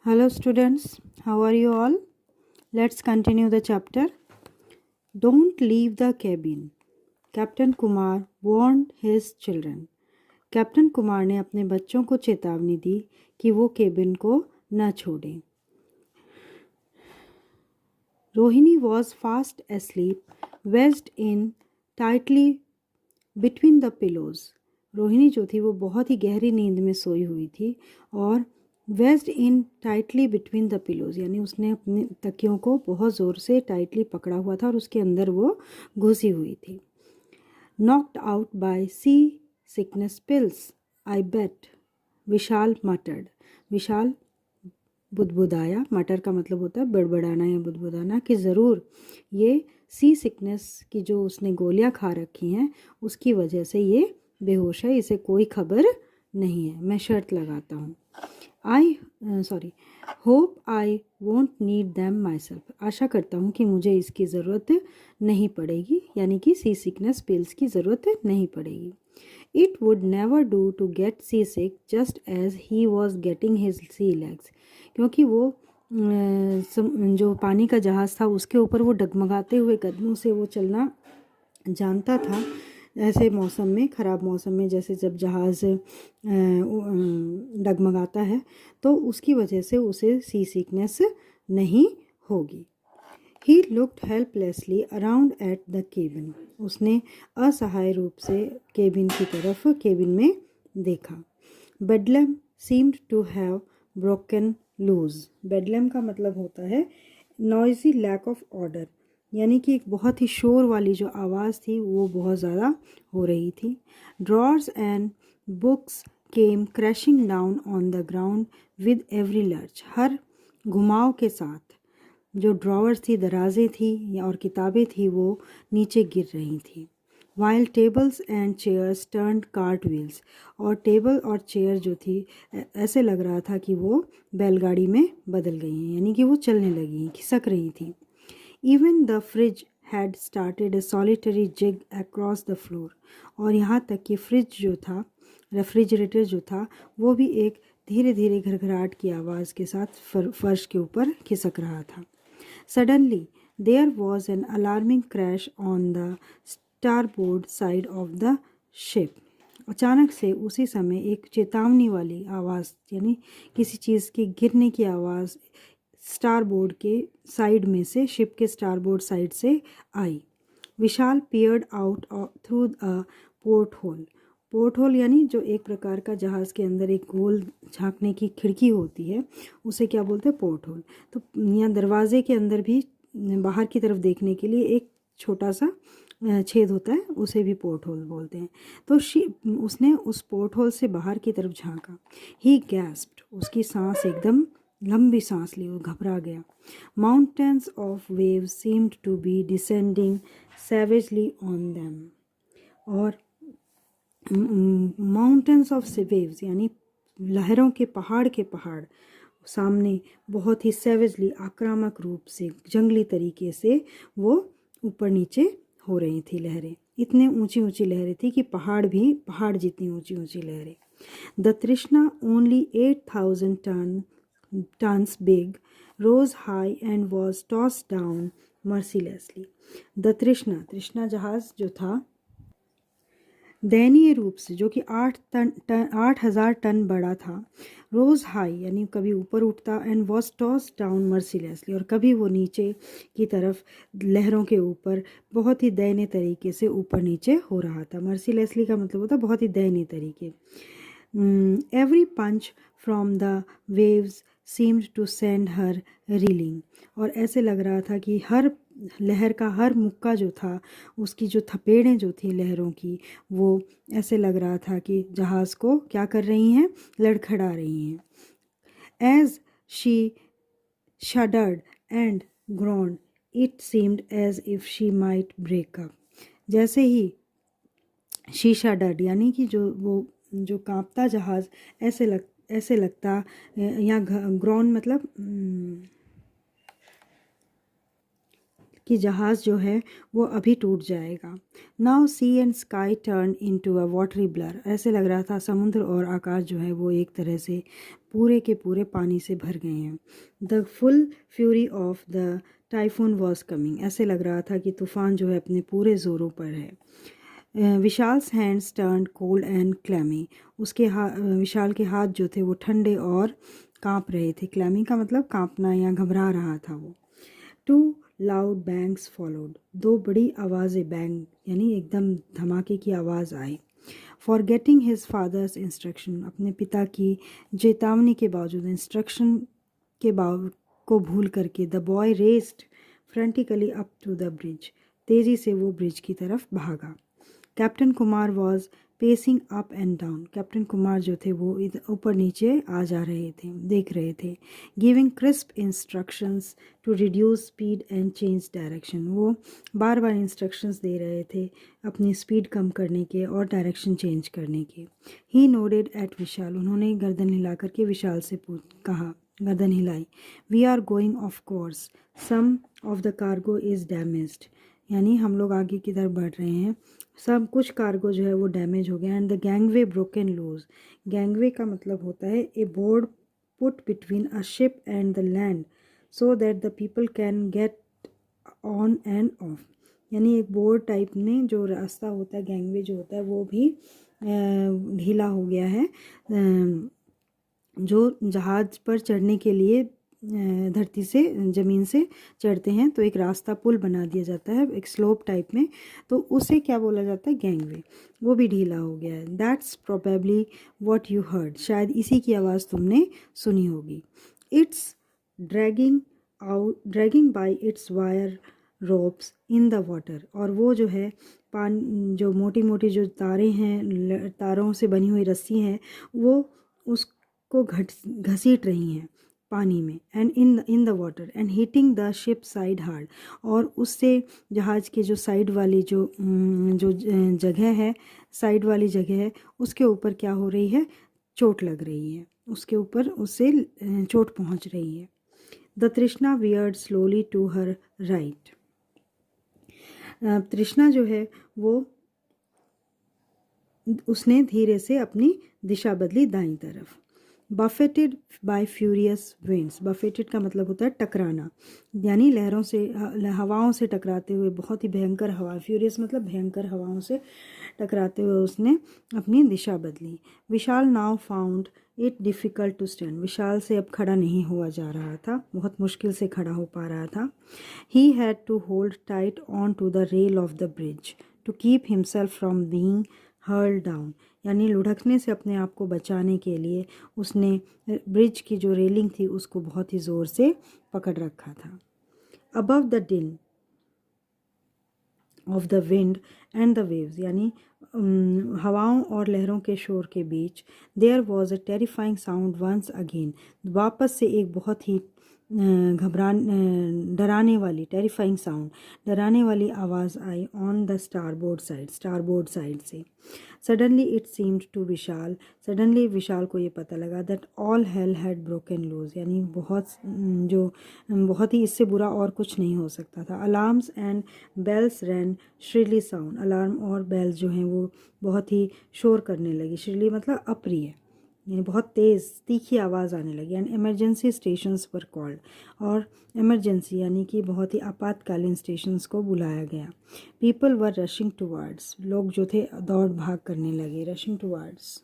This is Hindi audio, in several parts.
Hello students, how are you all? Let's continue the chapter. Don't leave the cabin. Captain Kumar warned his children. Captain Kumar ने अपने बच्चों को चेतावनी दी कि वो केबिन को न छोड़ें। Rohini was fast asleep, wedged in tightly between the pillows. Rohini जो थी वो बहुत ही गहरी नींद में सोई हुई थी और based in tightly between the pillows यानी उसने अपने तकियों को बहुत ज़ोर से टाइटली पकड़ा हुआ था और उसके अंदर वो घुसी हुई थी। Knocked out by seasickness pills I bet, Vishal muttered. Vishal बुदबुदाया, मटर का मतलब होता है बड़बड़ाना या बुदबुदाना, कि ज़रूर ये सी सिकनेस की जो उसने गोलियां खा रखी हैं उसकी वजह से ये बेहोश है, इसे कोई खबर नहीं है, मैं शर्त लगाता हूँ। Hope I won't need them myself, आशा करता हूँ कि मुझे इसकी ज़रूरत नहीं पड़ेगी, यानी कि सी सिकनेस पिल्स की ज़रूरत नहीं पड़ेगी। It would never do to get seasick just as he was getting his sea legs, क्योंकि वो जो पानी का जहाज़ था उसके ऊपर वो डगमगाते हुए कदमों से वो चलना जानता था। ऐसे मौसम में, ख़राब मौसम में, जैसे जब जहाज़ डगमगाता है तो उसकी वजह से उसे सी सिकनेस नहीं होगी। He looked helplessly around at the cabin, उसने असहाय रूप से केबिन में देखा। Bedlam seemed to have broken loose. Bedlam का मतलब होता है नॉइजी लैक ऑफ ऑर्डर, यानी कि एक बहुत ही शोर वाली जो आवाज़ थी वो बहुत ज़्यादा हो रही थी। Drawers and books came crashing down on the ground with every lurch, हर घुमाव के साथ जो ड्रॉवर्स थी, दराजें थी और किताबें थी, वो नीचे गिर रही थी। While tables and chairs turned cart wheels, और टेबल और चेयर जो थी ऐसे लग रहा था कि वो बैलगाड़ी में बदल गई हैं, यानी कि वो चलने लगी, खिसक रही थी। Even the fridge had started a solitary jig across the floor, और यहाँ तक कि फ्रिज जो था, रेफ्रिजरेटर जो था, वो भी एक धीरे धीरे घरघराहट की आवाज़ के साथ फर्श के ऊपर खिसक रहा था। Suddenly there was an alarming crash on the starboard side of the ship, अचानक से उसी समय एक चेतावनी वाली आवाज़, यानी किसी चीज़ के गिरने की आवाज़ स्टारबोर्ड के साइड में से, शिप के स्टारबोर्ड साइड से आई। Vishal peered out through a porthole. Porthole यानी जो एक प्रकार का जहाज़ के अंदर एक गोल झांकने की खिड़की होती है, उसे क्या बोलते हैं? Porthole. तो यहाँ दरवाजे के अंदर भी बाहर की तरफ देखने के लिए एक छोटा सा छेद होता है, उसे भी पोर्ट होल बोलते हैं। तो उसने उस पोर्ट होल से बाहर की तरफ झांका। ही गैस्प्ड, उसकी सांस एकदम लंबी सांस ली, वो घबरा गया। Mountains of waves seemed to be descending savagely on them, और माउंटेन्स ऑफ वेव्स यानी लहरों के पहाड़ सामने बहुत ही सैवेजली, आक्रामक रूप से, जंगली तरीके से वो ऊपर नीचे हो रही थी लहरें। इतने ऊंची ऊंची लहरें थी कि पहाड़ जितनी ऊंची ऊंची लहरें। द तृष्णा only 8,000 tons big rose high and was tossed down mercilessly. The तृष्णा जहाज जो था दयनीय रूप से, जो कि 8,000 टन बड़ा था, रोज हाई यानी कभी ऊपर उठता, and was toss down mercilessly, और कभी वो नीचे की तरफ लहरों के ऊपर बहुत ही दयनीय तरीके से ऊपर नीचे हो रहा था। मर्सीलेसली का मतलब होता है बहुत ही दयनीय तरीके। Every punch from the waves seemed to send her reeling, और ऐसे लग रहा था कि हर लहर का हर मुक्का जो था, उसकी जो थपेड़ें जो थी लहरों की, वो ऐसे लग रहा था कि जहाज़ को क्या कर रही हैं? लड़खड़ा रही हैं। As she shuddered and groaned it seemed as if she might break up, जैसे ही शी शडर्ड यानी कि जो कांपता जहाज़ ऐसे लगता, यहाँ ग्रोन मतलब कि जहाज़ जो है वो अभी टूट जाएगा। Now see and sky turn into a watery blur. ऐसे लग रहा था समुद्र और आकाश जो है वो एक तरह से पूरे के पूरे पानी से भर गए हैं। The full fury of the typhoon was coming. ऐसे लग रहा था कि तूफ़ान जो है अपने पूरे ज़ोरों पर है। Vishal's hands turn cold and clammy. उसके विशाल के हाथ जो थे वो ठंडे और कांप रहे थे। क्लैमी का मतलब कांपना या घबरा रहा था वो। Two loud bangs followed. दो बड़ी आवाज़ें, बैंग यानी एकदम धमाके की आवाज़ आई। Forgetting his father's instruction. अपने पिता की चेतावनी के बावजूद, इंस्ट्रक्शन के को भूल करके the boy raced frantically up to the bridge. तेज़ी से वो ब्रिज की तरफ भागा। Captain Kumar was pacing up and down. Captain Kumar जो थे वो ऊपर नीचे आ जा रहे थे, देख रहे थे। Giving crisp instructions to reduce speed and change direction. वो बार बार इंस्ट्रक्शंस दे रहे थे अपनी स्पीड कम करने के और डायरेक्शन चेंज करने के। He nodded at Vishal. उन्होंने गर्दन हिला करके विशाल से कहा, गर्दन हिलाई। We are going off course, some of the cargo is damaged. यानी हम लोग आगे की तरफ बढ़ रहे हैं, सब कुछ कार्गो जो है वो डैमेज हो गया। And the gangway broken loose. Gangway का मतलब होता है a board put between a ship and the land so that the people can get on and off. यानी एक बोर्ड टाइप में जो रास्ता होता है, गैंगवे जो होता है वो भी ढीला हो गया है। जो जहाज़ पर चढ़ने के लिए धरती से, ज़मीन से चढ़ते हैं तो एक रास्ता, पुल बना दिया जाता है एक स्लोप टाइप में, तो उसे क्या बोला जाता है, गैंगवे। वो भी ढीला हो गया है। That's probably what you heard. शायद इसी की आवाज़ तुमने सुनी होगी। It's dragging bye it's wire ropes in the water. और वो जो है जो मोटी मोटी जो तारें हैं, तारों से बनी हुई रस्सी हैं, वो उसको घसीट रही हैं पानी में। And in the water and hitting the ship side hard. और उससे जहाज़ के जो साइड वाली जो जगह है, साइड वाली जगह है, उसके ऊपर क्या हो रही है, चोट लग रही है, उसके ऊपर उससे चोट पहुंच रही है। The Trishna veered slowly to her right. Trishna जो है वो उसने धीरे से अपनी दिशा बदली दाईं तरफ। बफेटेड बाय फ्यूरियस विंड्स। बफेटेड का मतलब होता है टकराना, यानी लहरों से, हवाओं से टकराते हुए, बहुत ही भयंकर हवा। फ्यूरियस मतलब भयंकर हवाओं से टकराते हुए उसने अपनी दिशा बदली। Vishal now found it difficult to stand. Vishal से अब खड़ा नहीं हुआ जा रहा था, बहुत मुश्किल से खड़ा हो पा रहा था। He had to hold tight on to the rail of the bridge to keep himself from being hurled down. यानी लुढ़कने से अपने आप को बचाने के लिए उसने ब्रिज की जो रेलिंग थी उसको बहुत ही ज़ोर से पकड़ रखा था। Above the din of the wind and the waves, यानी हवाओं और लहरों के शोर के बीच, there was a terrifying sound once again. वापस से एक बहुत ही डराने वाली, टेरिफाइंग साउंड, डराने वाली आवाज़ आई ऑन द स्टारबोर्ड साइड से। Suddenly it seemed to Vishal. Suddenly Vishal को ये पता लगा that all hell had broken loose. यानी बहुत ही इससे बुरा और कुछ नहीं हो सकता था। Alarms and bells rang shrilly sound. Alarm और बेल्स जो हैं वो बहुत ही शोर करने लगी। श्रिली मतलब अप्रिय, यानी बहुत तेज़ तीखी आवाज़ आने लगी। एंड इमरजेंसी स्टेशंस पर कॉल्ड। और इमरजेंसी यानी कि बहुत ही आपातकालीन स्टेशंस को बुलाया गया। People were rushing towards. लोग जो थे दौड़ भाग करने लगे। Rushing towards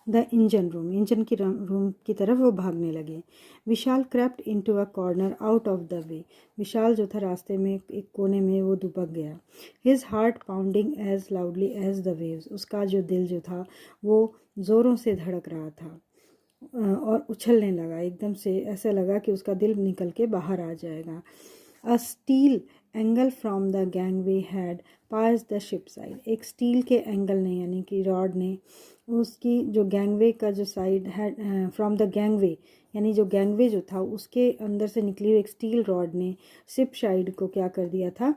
the engine room. Engine की रूम की तरफ वो भागने लगे। Vishal crept into a corner out of the way. Vishal जो था रास्ते में एक कोने में वो दुबक गया। His heart pounding as loudly as the waves. उसका जो दिल जो था वो ज़ोरों से धड़क रहा था और उछलने लगा। एकदम से ऐसा लगा कि उसका दिल निकल के बाहर आ जाएगा। A steel angle from the gangway had pass the ship side. एक स्टील के एंगल ने, यानी कि रॉड ने, उसकी जो गैंगवे का जो साइड है, फ्रॉम द गैंगवे यानी जो गैंगवे जो था उसके अंदर से निकली हुई एक स्टील रॉड ने शिप साइड को क्या कर दिया था,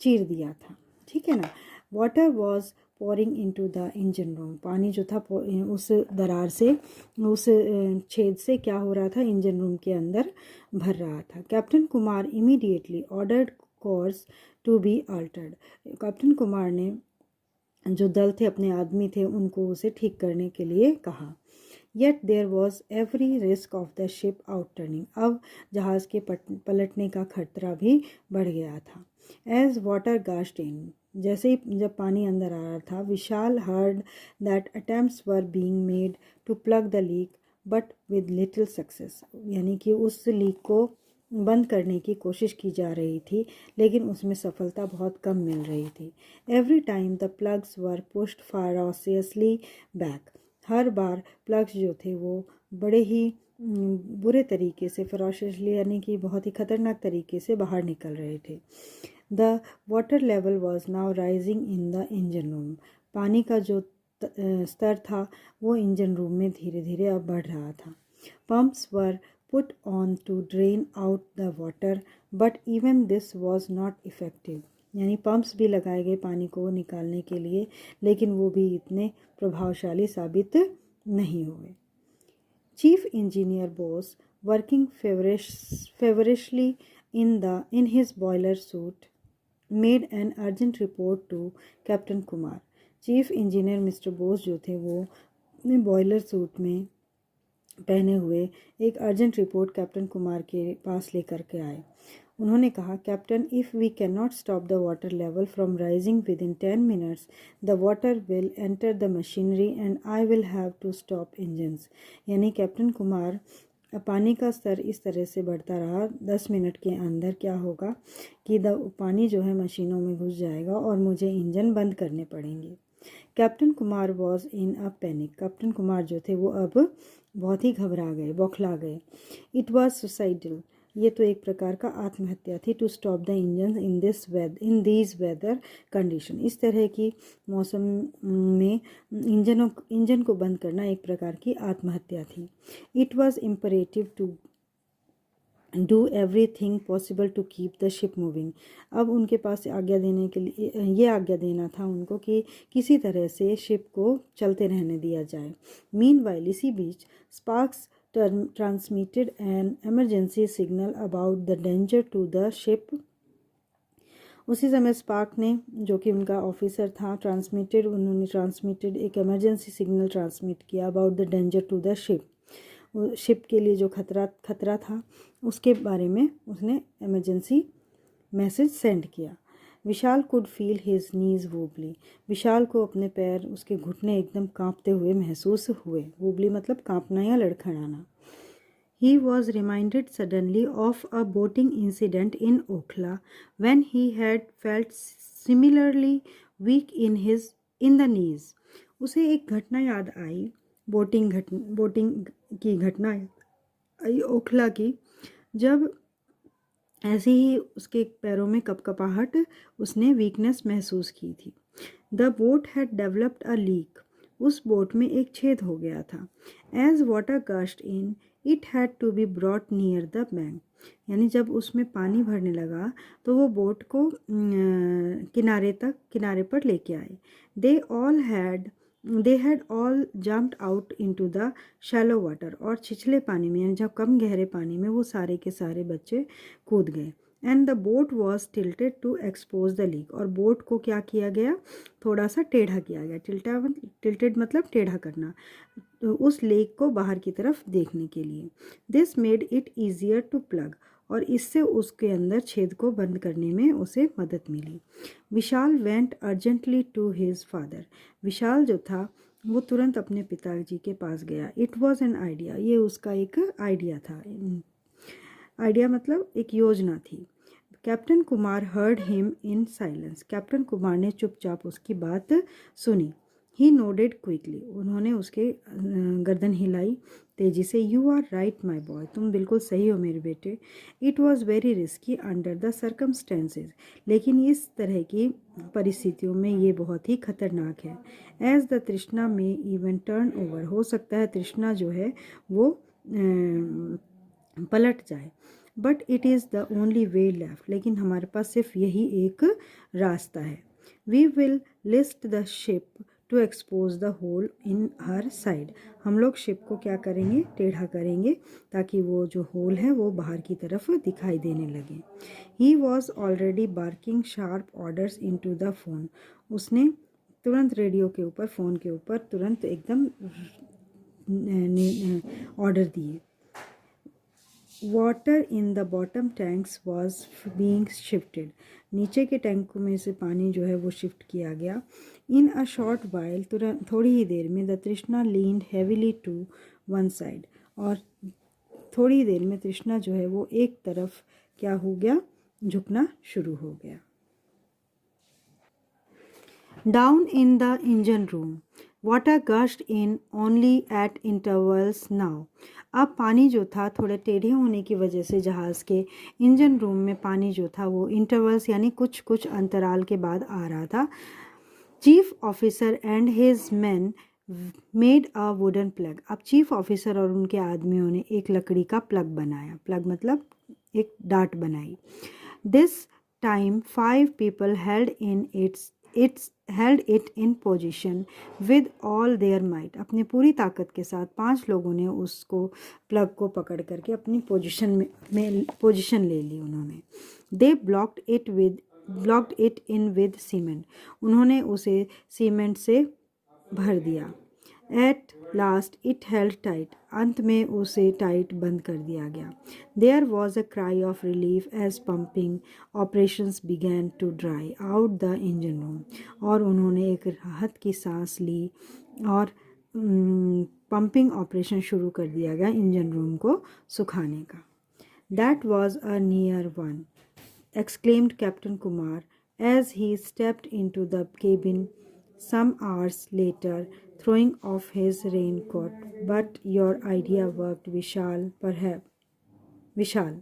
चीर दिया था। ठीक है ना। Water was pouring into the engine room. पानी जो था उस दरार से, उस छेद से क्या हो रहा था, इंजन रूम के अंदर भर रहा था। Captain Kumar immediately ordered course to be altered. Captain Kumar ने जो दल थे, अपने आदमी थे, उनको उसे ठीक करने के लिए कहा. Yet there was every risk of the ship outturning. अब जहाज़ के पलटने का खतरा भी बढ़ गया था. As water gushed in, जैसे ही जब पानी अंदर आ रहा था, विशाल heard that attempts were being made to plug the leak, but with little success. यानी कि उस लीक को बंद करने की कोशिश की जा रही थी, लेकिन उसमें सफलता बहुत कम मिल रही थी. Every time the plugs were pushed ferociously back. Her bar plugs जो थे वो बड़े ही बुरे तरीके से, फरोशियसली यानी कि बहुत ही ख़तरनाक तरीके से बाहर निकल रहे थे. The water level was now rising in the engine room. पानी का जो स्तर था वो इंजन रूम में धीरे धीरे अब बढ़ रहा था. Pumps were put on to drain out the water, but even this was not effective. यानी पंप्स भी लगाए गए पानी को निकालने के लिए, लेकिन वो भी इतने प्रभावशाली साबित नहीं हुए. Chief engineer Bose, working feverishly in his boiler suit, made an urgent report to captain Kumar. Chief engineer mister Bose जो थे वो अपने बॉयलर सूट में पहने हुए एक अर्जेंट रिपोर्ट कैप्टन कुमार के पास लेकर के आए. उन्होंने कहा, captain, if we can not stop the water level from rising within 10 minutes, the water will enter the machinery and I will have to stop engines. यानी कैप्टन कुमार, पानी का स्तर इस तरह से बढ़ता रहा, 10 मिनट के अंदर क्या होगा कि पानी जो है मशीनों में घुस जाएगा और मुझे इंजन बंद करने पड़ेंगे. Captain Kumar was in a panic. Captain Kumar जो थे वो अब बहुत ही घबरा गए, बौखला गए. It was suicidal. ये तो एक प्रकार का आत्महत्या थी. To stop the engine in these weather condition. इस तरह की मौसम में इंजन को बंद करना एक प्रकार की आत्महत्या थी. It was imperative to do everything possible to keep the ship moving. अब उनके पास आज्ञा देने के लिए ये आज्ञा देना था उनको कि किसी तरह से शिप को चलते रहने दिया जाए. मीनवाइल, इसी बीच, sparks transmitted an emergency signal about the danger to the ship. उसी समय स्पार्क ने, जो कि उनका ऑफिसर था, उन्होंने ट्रांसमिटेड एक इमरजेंसी सिग्नल ट्रांसमिट किया about the danger to the ship. Ship के लिए जो खतरा था उसके बारे में उसने इमरजेंसी मैसेज सेंड किया. Vishal could feel his knees wobbly. Vishal को अपने पैर, उसके घुटने एकदम कांपते हुए महसूस हुए. वोबली मतलब कांपना या लड़खड़ाना. He was reminded suddenly of a boating incident in Okhla when he had felt similarly weak in the knees. उसे एक घटना याद आई, बोटिंग की घटना आई ओखला की, जब ऐसे ही उसके पैरों में कपकपाहट, उसने वीकनेस महसूस की थी. The boat had developed a leak. उस बोट में एक छेद हो गया था. As water gushed in, it had to be brought near the bank. यानी जब उसमें पानी भरने लगा तो वो बोट को किनारे पर लेके आए. They had all jumped out into the shallow water. और छिछले पानी में, यानी जब कम गहरे पानी में, वो सारे के सारे बच्चे कूद गए. And the boat was tilted to expose the leak. और बोट को क्या किया गया, थोड़ा सा टेढ़ा किया गया. टिल्टेड मतलब टेढ़ा करना, तो उस लेक को बाहर की तरफ देखने के लिए. This made it easier to plug. और इससे उसके अंदर छेद को बंद करने में उसे मदद मिली. Vishal went urgently to his father. Vishal जो था वो तुरंत अपने पिताजी के पास गया. It was an idea. ये उसका एक आइडिया था. आइडिया मतलब एक योजना थी. Captain Kumar heard him in silence. Captain Kumar ने चुपचाप उसकी बात सुनी. He nodded quickly. उन्होंने उसके गर्दन हिलाई तेजी से. You are right my boy. तुम बिल्कुल सही हो मेरे बेटे. It was very risky under the circumstances. लेकिन इस तरह की परिस्थितियों में ये बहुत ही खतरनाक है. एज द तृष्णा में इवन टर्न ओवर. हो सकता है तृष्णा जो है वो पलट जाए. But it is the only way left. लेकिन हमारे पास सिर्फ यही एक रास्ता है. We will list the ship to expose the hole in her side. हम लोग शिप को क्या करेंगे, टेढ़ा करेंगे ताकि वो जो होल है वो बाहर की तरफ दिखाई देने लगे। He was already barking sharp orders into the phone. उसने तुरंत रेडियो के ऊपर, फ़ोन के ऊपर तुरंत एकदम ऑर्डर दिए। Water in the bottom tanks was being shifted. नीचे के टैंकों में से पानी जो है वो शिफ्ट किया गया। इन अ शॉर्ट वाइल, तुरंत थोड़ी ही देर में, the Trishna leaned heavily to one side. और थोड़ी देर में तृष्णा जो है वो एक तरफ क्या हो गया, झुकना शुरू हो गया। Down in the engine room, water gushed in only at intervals now. अब पानी जो था थोड़े टेढ़े होने की वजह से जहाज़ के इंजन रूम में पानी जो था वो इंटरवल्स यानी कुछ कुछ अंतराल के बाद आ रहा था। Chief officer and his man made a wooden plug. अब चीफ ऑफिसर और उनके आदमियों ने एक लकड़ी का प्लग बनाया। प्लग मतलब एक डाट बनाई। This time 5 people held it in position with all their might। अपनी पूरी ताकत के साथ 5 लोगों ने उसको, प्लग को पकड़ करके अपनी में पोजीशन ले ली उन्होंने। They blocked it in with cement। उन्होंने उसे सीमेंट से भर दिया। At last it held tight। अंत में उसे टाइट बंद कर दिया गया। There was a cry of relief as pumping operations began to dry out the engine room। और उन्होंने एक राहत की सांस ली और पंपिंग ऑपरेशन शुरू कर दिया गया इंजन रूम को सुखाने का। That was a near one, exclaimed Captain Kumar as he stepped into the cabin some hours later, throwing off his raincoat. But your idea worked, Vishal, perhaps. Vishal,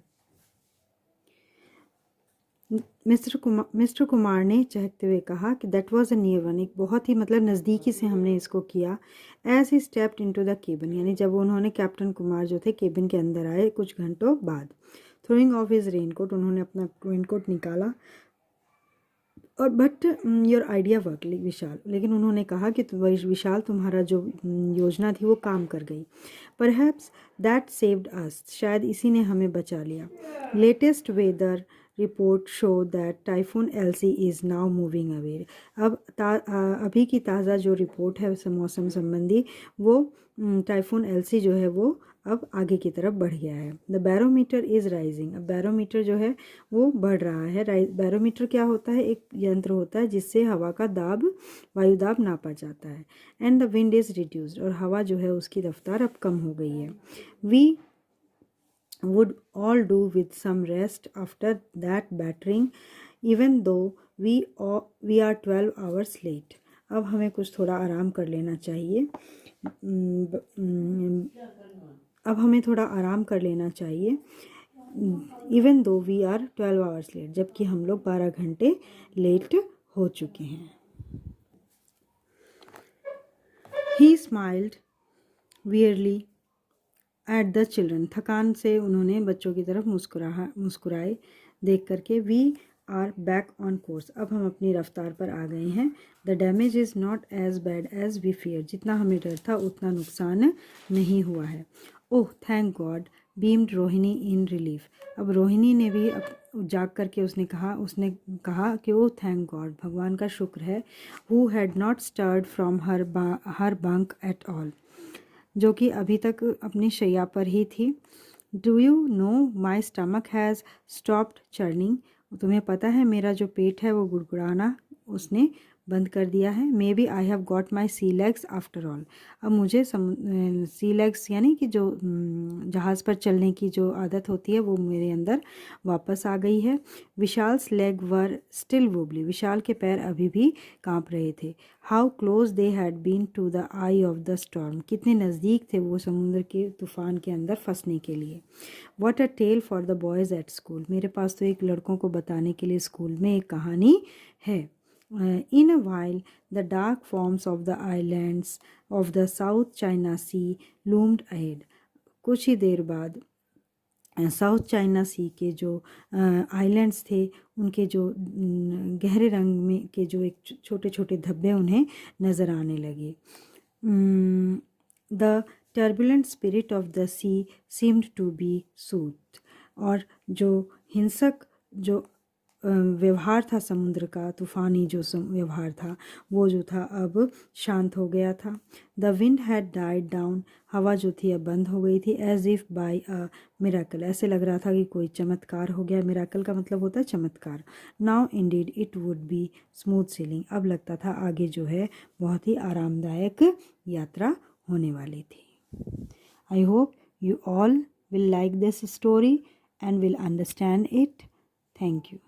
mister Kumar ने चहकते हुए कहा कि that was a near one, एक बहुत ही मतलब नज़दीकी से हमने इसको किया। As he stepped into the cabin, यानी जब उन्होंने, कैप्टन कुमार जो थे केबिन के अंदर आए कुछ घंटों बाद। थ्रोइंग ऑफ हिज रेनकोट, उन्होंने अपना रेनकोट निकाला। और बट योर आइडिया वर्क विशाल, लेकिन उन्होंने कहा कि विशाल तुम्हारा जो योजना थी वो काम कर गई। परहैप्स दैट सेव्ड अस, शायद इसी ने हमें बचा लिया। Latest weather report show that typhoon Elsie is now moving away. अब अभी की ताज़ा जो रिपोर्ट है मौसम संबंधी, वो टाइफून एल्सी जो है वो अब आगे की तरफ बढ़ गया है। द बैरोमीटर इज़ राइजिंग, अब बैरोमीटर जो है वो बढ़ रहा है। बैरोमीटर क्या होता है, एक यंत्र होता है जिससे हवा का दाब, वायुदाब नापा जाता है। And the wind is reduced, और हवा जो है उसकी रफ्तार अब कम हो गई है। We would all do with some rest after that battering, even though we are 12 hours late। अब हमें कुछ थोड़ा आराम कर लेना चाहिए। अब हमें थोड़ा आराम कर लेना चाहिए। Even though we are 12 hours late, जबकि हम लोग 12 घंटे लेट हो चुके हैं। He smiled wearily at the children, थकान से उन्होंने बच्चों की तरफ मुस्कुराए देख करके। We are back on course, अब हम अपनी रफ्तार पर आ गए हैं। The damage is not as bad as we fear, जितना हमें डर था उतना नुकसान नहीं हुआ है। Oh thank God, beamed Rohini in relief. अब रोहिणी ने भी जाग करके उसने कहा कि ओह थैंक गॉड, भगवान का शुक्र है। Who had not stirred from her bunk at all, जो कि अभी तक अपनी शैया पर ही थी। Do you know my stomach has stopped churning, तुम्हें पता है मेरा जो पेट है वो गुड़गुड़ाना उसने बंद कर दिया है। Maybe I have got my sea legs after all, अब मुझे सी लेग्स यानी कि जो जहाज़ पर चलने की जो आदत होती है वो मेरे अंदर वापस आ गई है। विशाल्स लेग वर स्टिल वुबली, विशाल के पैर अभी भी कांप रहे थे। How close they had been to the eye of the storm, कितने नज़दीक थे वो समुद्र के तूफान के अंदर फंसने के लिए। What a tale for the boys at school, मेरे पास तो एक लड़कों को बताने के लिए स्कूल में एक कहानी है। In a while, the dark forms of the islands of the South China Sea loomed ahead। कुछ ही देर बाद साउथ चाइना सी के जो आइलैंड्स थे उनके जो गहरे रंग में के जो एक छोटे छोटे धब्बे उन्हें नज़र आने लगे। The turbulent spirit of the sea seemed to be soothe, और जो हिंसक जो व्यवहार था समुद्र का, तूफ़ानी जो व्यवहार था वो जो था अब शांत हो गया था। The wind had died down, हवा जो थी अब बंद हो गई थी। As if by a miracle, ऐसे लग रहा था कि कोई चमत्कार हो गया। मिराकल का मतलब होता है चमत्कार। Now Indeed it would be smooth selling, अब लगता था आगे जो है बहुत ही आरामदायक यात्रा होने वाली थी। I hope you all will like this story and will understand it. Thank you.